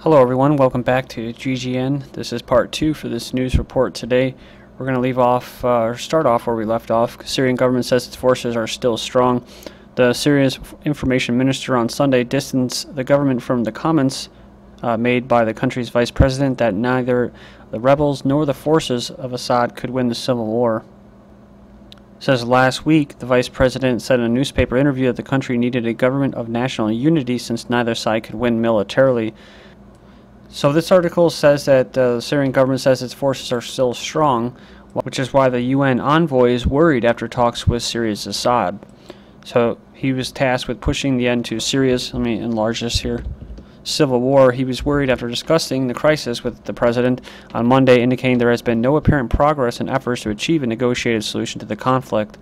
Hello everyone, welcome back to GGN. This is part 2 for this news report today. We're going to start off where we left off. Syrian government says its forces are still strong. The Syria's information minister on Sunday distanced the government from the comments made by the country's vice president that neither the rebels nor the forces of Assad could win the civil war. Says last week, the vice president said in a newspaper interview that the country needed a government of national unity since neither side could win militarily. So this article says that the Syrian government says its forces are still strong, which is why the UN envoy is worried after talks with Syria's Assad. So he was tasked with pushing the end to Syria's, let me enlarge this here, civil war. He was worried after discussing the crisis with the president on Monday, indicating there has been no apparent progress in efforts to achieve a negotiated solution to the conflict.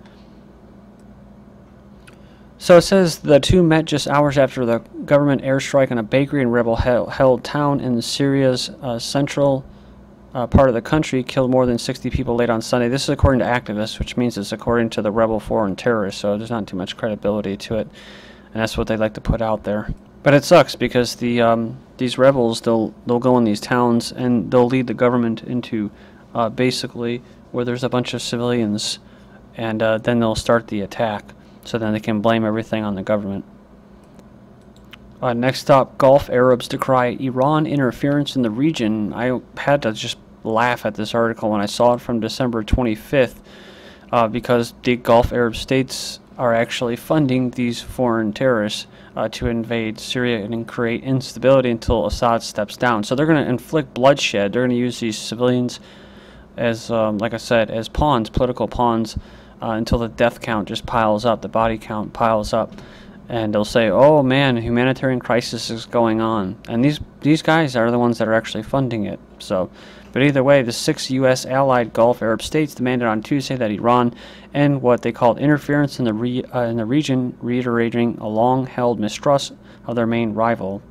So it says the two met just hours after the government airstrike on a bakery and rebel-held town in Syria's central part of the country killed more than 60 people late on Sunday. This is according to activists, which means it's according to the rebel foreign terrorists, so there's not too much credibility to it, and that's what they like to put out there. But it sucks because these rebels, they'll go in these towns and they'll lead the government into basically where there's a bunch of civilians, and then they'll start the attack. So then they can blame everything on the government. Next up, Gulf Arabs decry Iran interference in the region. I had to just laugh at this article when I saw it from December 25th because the Gulf Arab states are actually funding these foreign terrorists to invade Syria and create instability until Assad steps down. So they're going to inflict bloodshed. They're going to use these civilians as, like I said, as pawns, political pawns, until the death count just piles up, the body count piles up, and they'll say, oh man, a humanitarian crisis is going on, and these guys are the ones that are actually funding it. So, but either way, the 6 U.S. allied Gulf Arab states demanded on Tuesday that Iran end what they called interference in the region, reiterating a long-held mistrust of their main rival.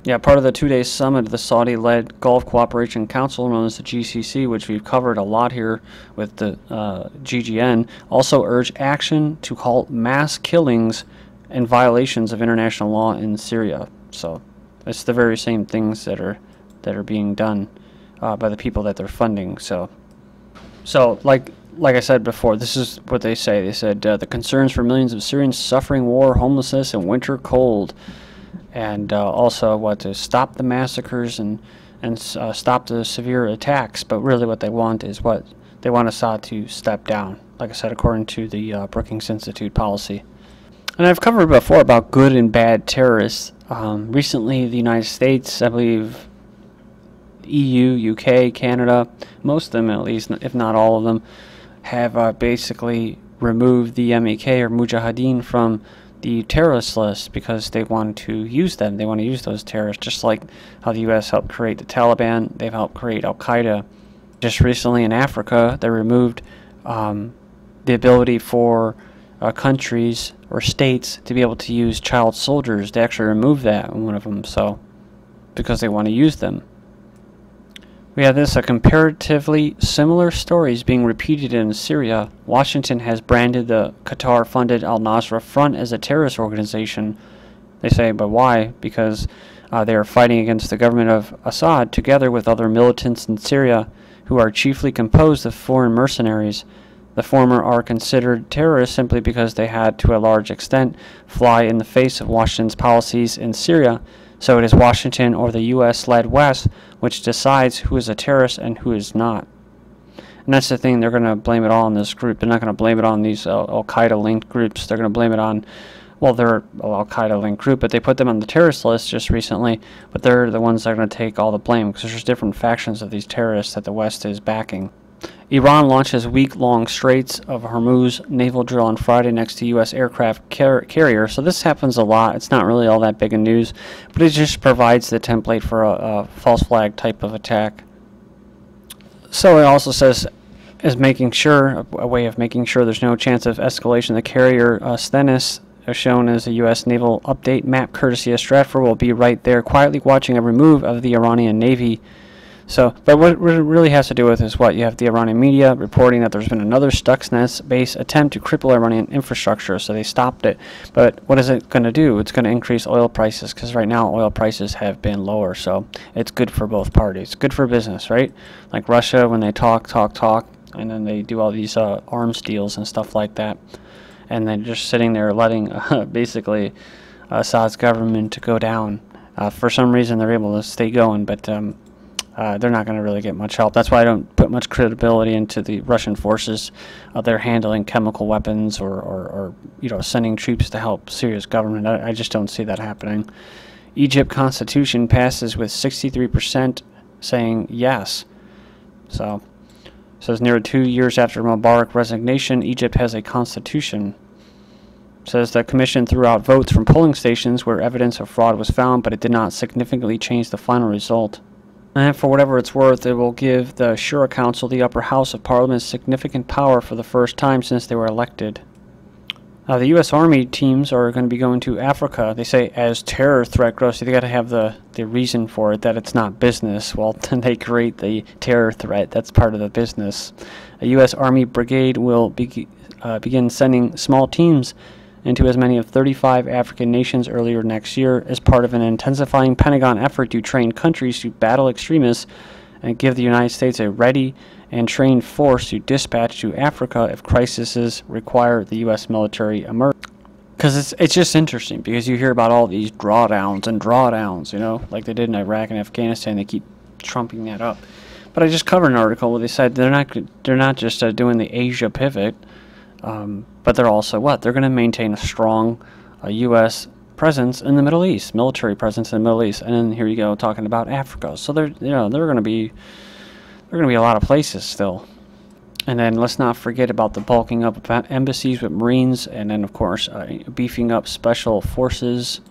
Yeah, part of the 2-day summit of the Saudi-led Gulf Cooperation Council, known as the GCC, which we've covered a lot here with the GGN, also urged action to halt mass killings and violations of international law in Syria. So it's the very same things that are being done by the people that they're funding. So like I said before, this is what they say. They said the concerns for millions of Syrians suffering war, homelessness, and winter cold. And also to stop the massacres and stop the severe attacks. But really what they want is they want Assad to step down, like I said, according to the Brookings Institute policy. And I've covered before about good and bad terrorists. Recently, the United States, I believe, EU, UK, Canada, most of them at least, if not all of them, have basically removed the MEK or Mujahideen from the terrorist list because they want to use them. They want to use those terrorists, just like how the U.S. helped create the Taliban. They've helped create Al-Qaeda. Just recently in Africa, they removed the ability for countries or states to be able to use child soldiers. They actually removed that in one of them, so because they want to use them. We have a comparatively similar stories being repeated in Syria. Washington has branded the Qatar-funded al-Nusra Front as a terrorist organization. They say, but why? Because they are fighting against the government of Assad together with other militants in Syria who are chiefly composed of foreign mercenaries. The former are considered terrorists simply because they had, to a large extent, fly in the face of Washington's policies in Syria. So it is Washington or the U.S.-led West which decides who is a terrorist and who is not. And that's the thing, they're going to blame it all on this group. They're not going to blame it on these Al-Qaeda-linked groups. They're going to blame it on, well, they're an Al-Qaeda-linked group, but they put them on the terrorist list just recently, but they're the ones that are going to take all the blame because there's different factions of these terrorists that the West is backing. Iran launches week-long Straits of Hormuz naval drill on Friday next to U.S. aircraft carrier. So this happens a lot. It's not really all that big in news, but it just provides the template for a false flag type of attack. So it also says, is making sure, a way of making sure there's no chance of escalation. The carrier Stennis, shown as a U.S. naval update map courtesy of Stratford, will be right there quietly watching a remove of the Iranian Navy. So, but what it really has to do with is what? You have the Iranian media reporting that there's been another Stuxnet-based attempt to cripple Iranian infrastructure, so they stopped it. But what is it going to do? It's going to increase oil prices, because right now oil prices have been lower, so it's good for both parties. Good for business, right? Like Russia, when they talk, and then they do all these arms deals and stuff like that, and then just sitting there letting basically Assad's government to go down. For some reason, they're able to stay going, but they're not going to really get much help. That's why I don't put much credibility into the Russian forces. They're handling chemical weapons or sending troops to help Syria's government. I just don't see that happening. Egypt constitution passes with 63% saying yes. So it says nearly 2 years after Mubarak resignation, Egypt has a constitution. It says the commission threw out votes from polling stations where evidence of fraud was found, but it did not significantly change the final result. And for whatever it's worth, it will give the Shura Council, the upper house of Parliament, significant power for the first time since they were elected. The U.S. Army teams are going to be going to Africa. They say as terror threat grows, so they got to have the reason for it, that it's not business. Well, then they create the terror threat. That's part of the business. A U.S. Army brigade will begin sending small teams into as many of 35 African nations earlier next year as part of an intensifying Pentagon effort to train countries to battle extremists and give the United States a ready and trained force to dispatch to Africa if crises require the U.S. military emerge. Because it's just interesting, because you hear about all these drawdowns, like they did in Iraq and Afghanistan. They keep trumping that up. But I just covered an article where they said they're not just doing the Asia pivot, but they're also what? They're going to maintain a strong U.S. presence in the Middle East, military presence in the Middle East, and then here you go talking about Africa. So they're going to be a lot of places still. And then let's not forget about the bulking up of embassies with Marines, and then of course beefing up special forces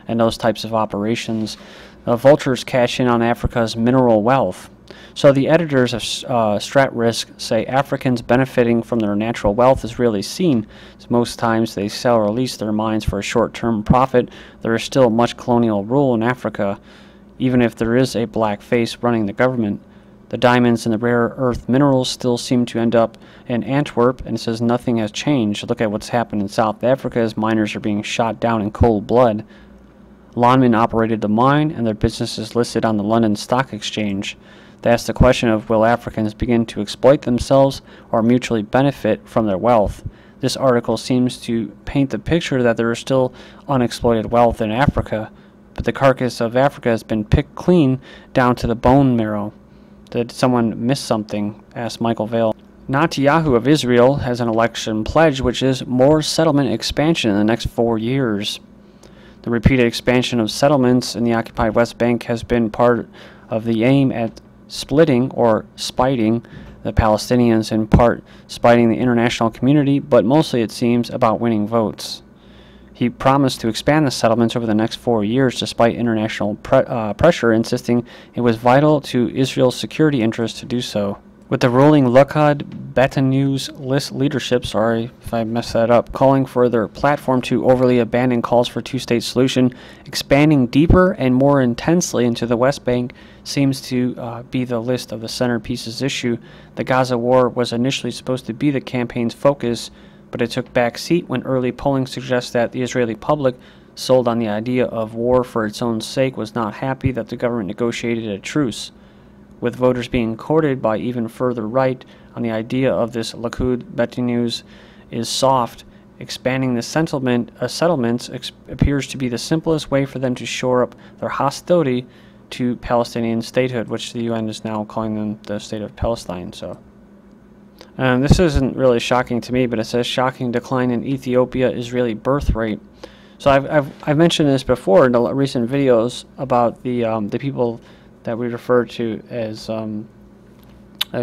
and those types of operations. Vultures cash in on Africa's mineral wealth. So the editors of Straits say Africans benefiting from their natural wealth is rarely seen. As most times they sell or lease their mines for a short-term profit. There is still much colonial rule in Africa, even if there is a black face running the government. The diamonds and the rare earth minerals still seem to end up in Antwerp, and it says nothing has changed. Look at what's happened in South Africa as miners are being shot down in cold blood. London operated the mine, and their business is listed on the London Stock Exchange. They ask the question of, will Africans begin to exploit themselves or mutually benefit from their wealth? This article seems to paint the picture that there is still unexploited wealth in Africa, but the carcass of Africa has been picked clean down to the bone marrow. Did someone miss something? Asked Michael Vale. Netanyahu of Israel has an election pledge, which is more settlement expansion in the next 4 years. The repeated expansion of settlements in the occupied West Bank has been part of the aim at splitting or spiting the Palestinians, in part spiting the international community, but mostly it seems about winning votes. He promised to expand the settlements over the next 4 years despite international pressure, insisting it was vital to Israel's security interests to do so. With the ruling Likud Netanyahu's leadership, sorry if I messed that up, calling for their platform to overly abandon calls for two-state solution, expanding deeper and more intensely into the West Bank seems to be the list of the centerpieces issue. The Gaza war was initially supposed to be the campaign's focus, but it took back seat when early polling suggests that the Israeli public, sold on the idea of war for its own sake, was not happy that the government negotiated a truce. With voters being courted by even further right on the idea of this Likud Netanyahu is soft, expanding the settlements appears to be the simplest way for them to shore up their hostility to Palestinian statehood, which the UN is now calling them the state of Palestine. So, this isn't really shocking to me, but it says shocking decline in Ethiopia Israeli birth rate. So I've mentioned this before in the recent videos about the people that we refer to as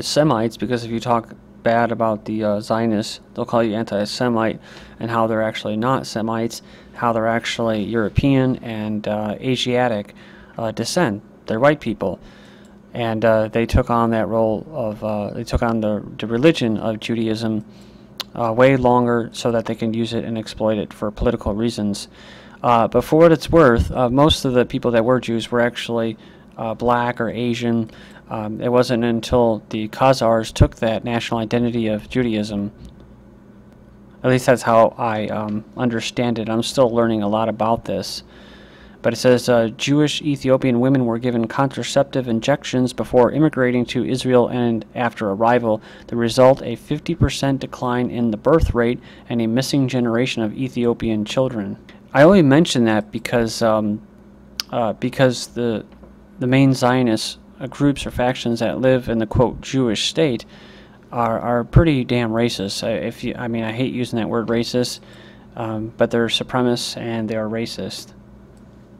Semites, because if you talk bad about the Zionists, they'll call you anti-Semite, and how they're actually not Semites, how they're actually European and Asiatic descent. They're white people, and they took on that role of they took on the religion of Judaism way longer so that they can use it and exploit it for political reasons. But for what it's worth, most of the people that were Jews were actually black or Asian. It wasn't until the Khazars took that national identity of Judaism. At least that's how I understand it. I'm still learning a lot about this. But it says Jewish Ethiopian women were given contraceptive injections before immigrating to Israel and after arrival. The result, a 50% decline in the birth rate and a missing generation of Ethiopian children. I only mention that because the main Zionist groups or factions that live in the quote Jewish state are pretty damn racist. I hate using that word racist, but they're supremacists and they are racist.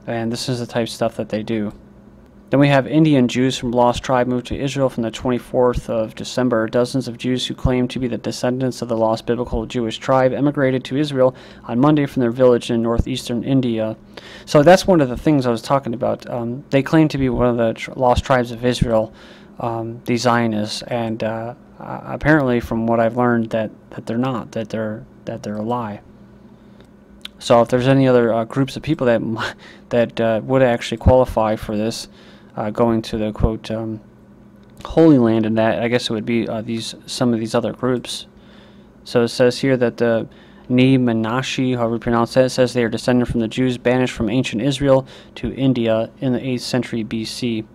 And this is the type of stuff that they do. Then we have Indian Jews from Lost Tribe moved to Israel from the 24th of December. Dozens of Jews who claim to be the descendants of the lost biblical Jewish tribe emigrated to Israel on Monday from their village in northeastern India. So that's one of the things I was talking about. They claim to be one of the lost tribes of Israel, the Zionists, and apparently, from what I've learned, that they're not, that they're a lie. So if there's any other groups of people that would actually qualify for this, going to the quote Holy Land, and that I guess it would be some of these other groups. So it says here that the Manashi, however you pronounce that, it says they are descended from the Jews banished from ancient Israel to India in the 8th century BC.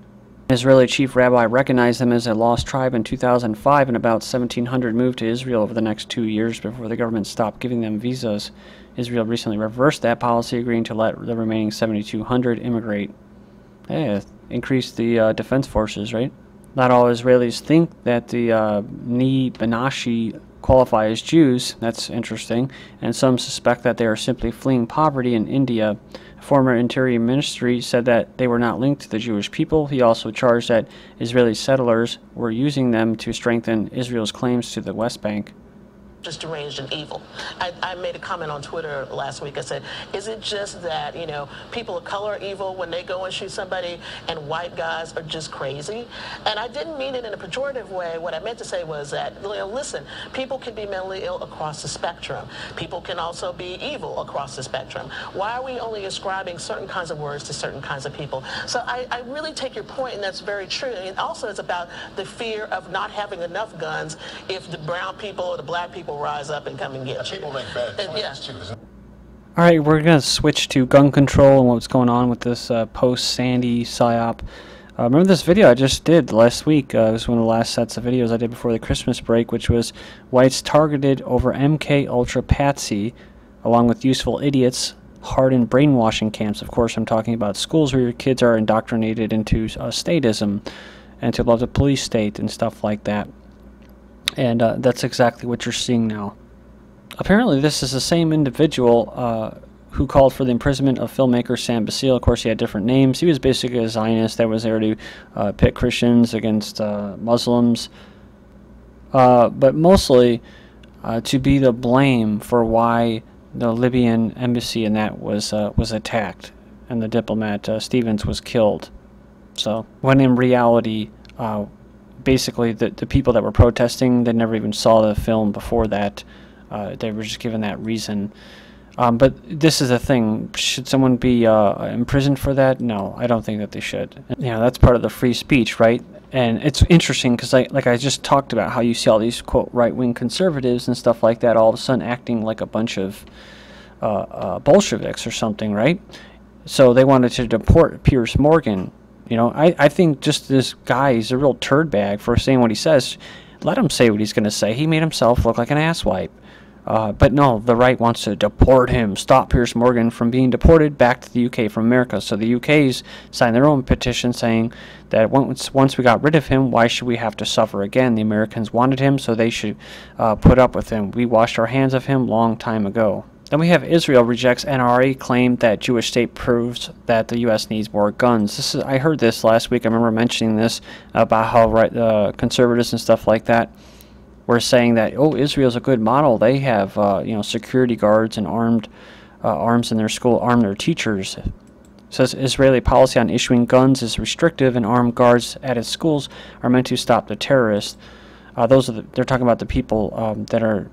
Israeli chief rabbi recognized them as a lost tribe in 2005, and about 1,700 moved to Israel over the next 2 years before the government stopped giving them visas. Israel recently reversed that policy, agreeing to let the remaining 7,200 immigrate. Yeah, increase the defense forces, right? Not all Israelis think that the Banashi qualify as Jews. That's interesting. And some suspect that they are simply fleeing poverty in India. Former Interior Ministry said that they were not linked to the Jewish people. He also charged that Israeli settlers were using them to strengthen Israel's claims to the West Bank. Just deranged and evil. I made a comment on Twitter last week. I said, is it just that, people of color are evil when they go and shoot somebody and white guys are just crazy? And I didn't mean it in a pejorative way. What I meant to say was that, listen, people can be mentally ill across the spectrum. People can also be evil across the spectrum. Why are we only ascribing certain kinds of words to certain kinds of people? So I really take your point, and that's very true. And also it's about the fear of not having enough guns if the brown people or the black people rise up and come and get you. People make bad choices too. All right, we're going to switch to gun control and what's going on with this post-Sandy PSYOP. Remember this video I just did last week? It was one of the last sets of videos I did before the Christmas break, which was whites targeted over MK Ultra Patsy, along with useful idiots, hardened brainwashing camps. Of course, I'm talking about schools where your kids are indoctrinated into statism and to love the police state and stuff like that. And that's exactly what you're seeing now. Apparently, this is the same individual who called for the imprisonment of filmmaker Sam Basile. Of course, he had different names. He was basically a Zionist that was there to pit Christians against Muslims, but mostly to be the blame for why the Libyan embassy and that was attacked, and the diplomat Stevens was killed. So, when in reality, basically the people that were protesting, they never even saw the film before that. They were just given that reason. But this is the thing. Should someone be imprisoned for that? No, I don't think that they should. That's part of the free speech, right? And it's interesting because like I just talked about how you see all these, quote, right-wing conservatives and stuff like that all of a sudden acting like a bunch of Bolsheviks or something, right? So they wanted to deport Piers Morgan. I think just this guy, he's a real turd bag for saying what he says. Let him say what he's going to say. He made himself look like an asswipe. But no, the right wants to deport him, stop Piers Morgan from being deported back to the UK from America. So the UK's signed their own petition saying that once we got rid of him, why should we have to suffer again? The Americans wanted him, so they should put up with him. We washed our hands of him long time ago. Then we have Israel rejects NRA claim that Jewish state proves that the U.S. needs more guns. I heard this last week. I remember mentioning this about how conservatives and stuff like that were saying that, oh, Israel's a good model. They have security guards and arms in their school, arm their teachers. It says Israeli policy on issuing guns is restrictive, and armed guards at its schools are meant to stop the terrorists. They're talking about the people that are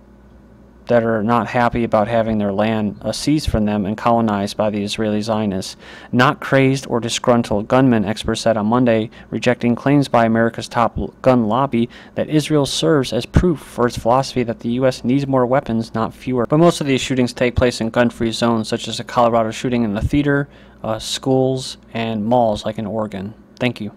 that are not happy about having their land seized from them and colonized by the Israeli Zionists. Not crazed or disgruntled gunmen, experts said on Monday, rejecting claims by America's top gun lobby that Israel serves as proof for its philosophy that the U.S. needs more weapons, not fewer. But most of these shootings take place in gun-free zones, such as a Colorado shooting in the theater, schools, and malls like in Oregon. Thank you.